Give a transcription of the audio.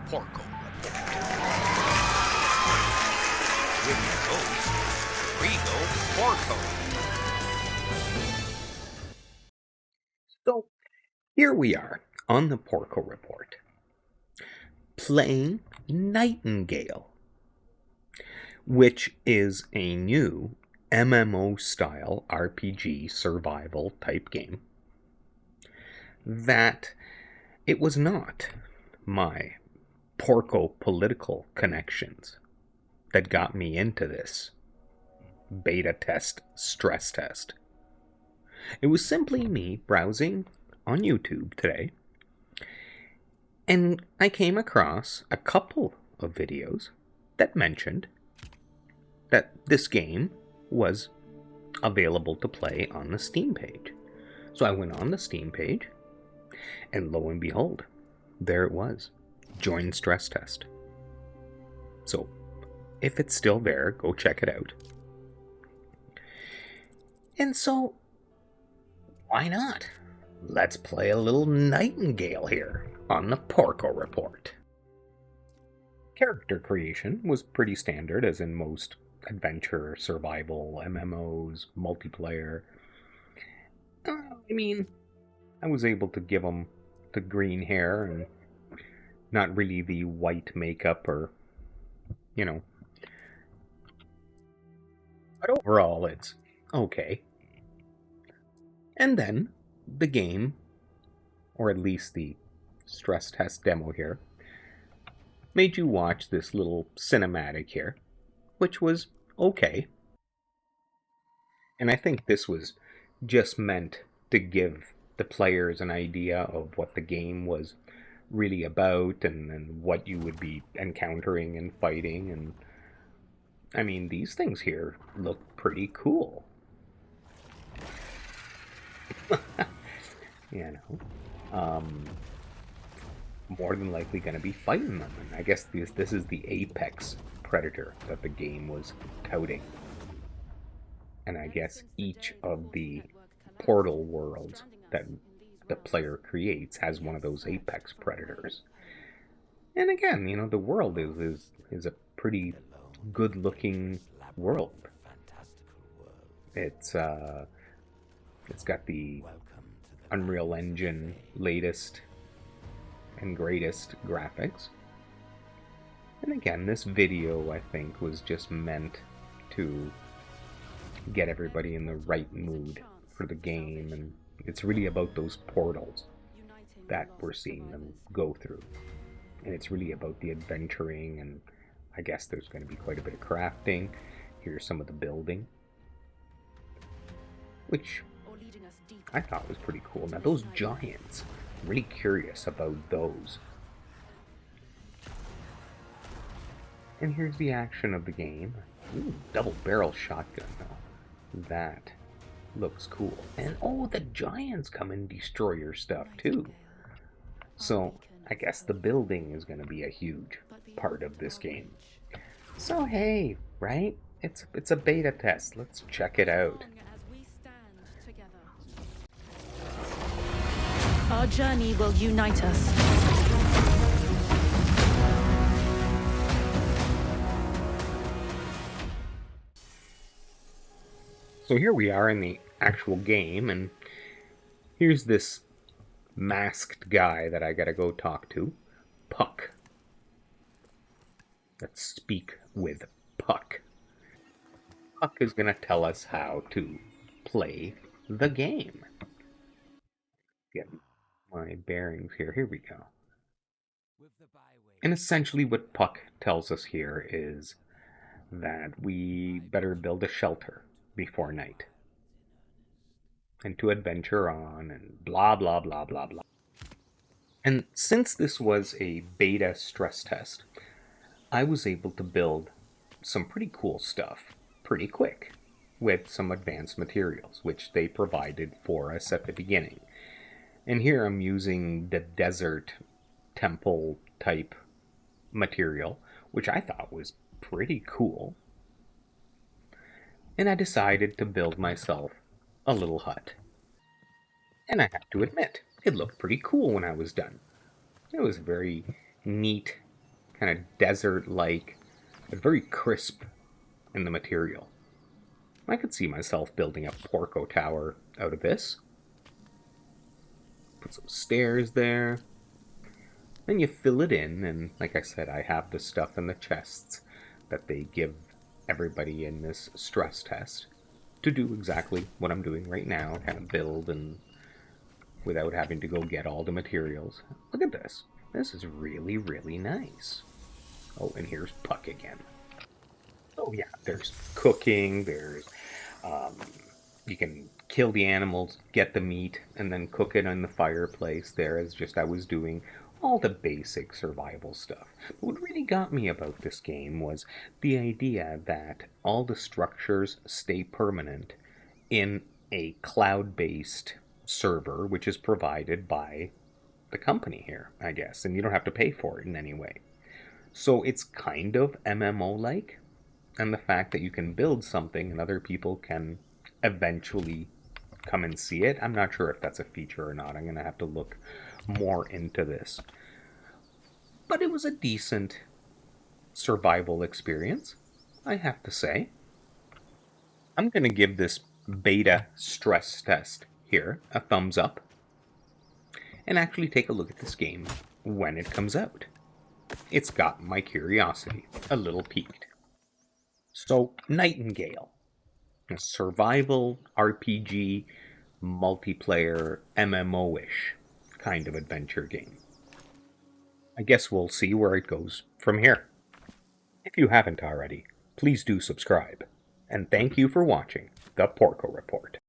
Porco Report. With your host, Regal Porco. So, here we are on the Porco Report, playing Nightingale, which is a new MMO-style RPG survival type game that it was not my Porco political connections that got me into this beta test stress test. It was simply me browsing on YouTube today, and I came across a couple of videos that mentioned that this game was available to play on the Steam page. So I went on the Steam page, and lo and behold, there it was. Join stress test. So, if it's still there, go check it out. And so, why not? Let's play a little Nightingale here on the Porco Report. Character creation was pretty standard, as in most adventure, survival, MMOs, multiplayer. I was able to give them the green hair and not really the white makeup or, But overall, it's okay. And then the game, or at least the stress test demo here, made you watch this little cinematic here, which was okay. And I think this was just meant to give the players an idea of what the game was really about and what you would be encountering and fighting. And these things here look pretty cool. More than likely going to be fighting them. And I guess this is the apex predator that the game was touting. And I guess each of the portal worlds that the player creates has one of those apex predators. And again, the world is a pretty good-looking world. It's got the Unreal Engine latest and greatest graphics. And again, this video, I think, was just meant to get everybody in the right mood for the game, and it's really about those portals that we're seeing them go through. And it's really about the adventuring, and I guess there's going to be quite a bit of crafting. Here's some of the building, which I thought was pretty cool. Now those giants, I'm really curious about those. And here's the action of the game. Ooh, double barrel shotgun though. That looks cool. And the giants come and destroy your stuff too. So I guess the building is going to be a huge part of this game. So hey, right? It's a beta test. Let's check it out. Our journey will unite us. So here we are in the actual game, and here's this masked guy that I gotta go talk to. Puck. Let's speak with Puck. Puck is gonna tell us how to play the game. Get my bearings here. Here we go. And essentially what Puck tells us here is that we better build a shelter before night, and to adventure on, and blah blah blah blah blah. And since this was a beta stress test, I was able to build some pretty cool stuff pretty quick with some advanced materials, which they provided for us at the beginning. And here I'm using the desert temple type material, which I thought was pretty cool. And I decided to build myself a little hut. And I have to admit, it looked pretty cool when I was done. It was a very neat kind of desert-like, but very crisp in the material. I could see myself building a Porco tower out of this. Put some stairs there. Then you fill it in, and like I said, I have the stuff in the chests that they give everybody in this stress test to do exactly what I'm doing right now, kind of build and without having to go get all the materials. Look at this. This is really, really nice. Oh, and here's Puck again. Oh yeah, there's cooking, there's you can kill the animals, get the meat, and then cook it in the fireplace there, as just I was doing all the basic survival stuff. But what really got me about this game was the idea that all the structures stay permanent in a cloud-based server, which is provided by the company here, I guess, and you don't have to pay for it in any way. So it's kind of MMO-like, and the fact that you can build something and other people can eventually come and see it. I'm not sure if that's a feature or not. I'm going to have to look more into this. But it was a decent survival experience, I have to say. I'm going to give this beta stress test here a thumbs up and actually take a look at this game when it comes out. It's got my curiosity a little piqued. So, Nightingale, a survival RPG multiplayer MMO-ish kind of adventure game. I guess we'll see where it goes from here. If you haven't already, please do subscribe. And thank you for watching the Porco Report.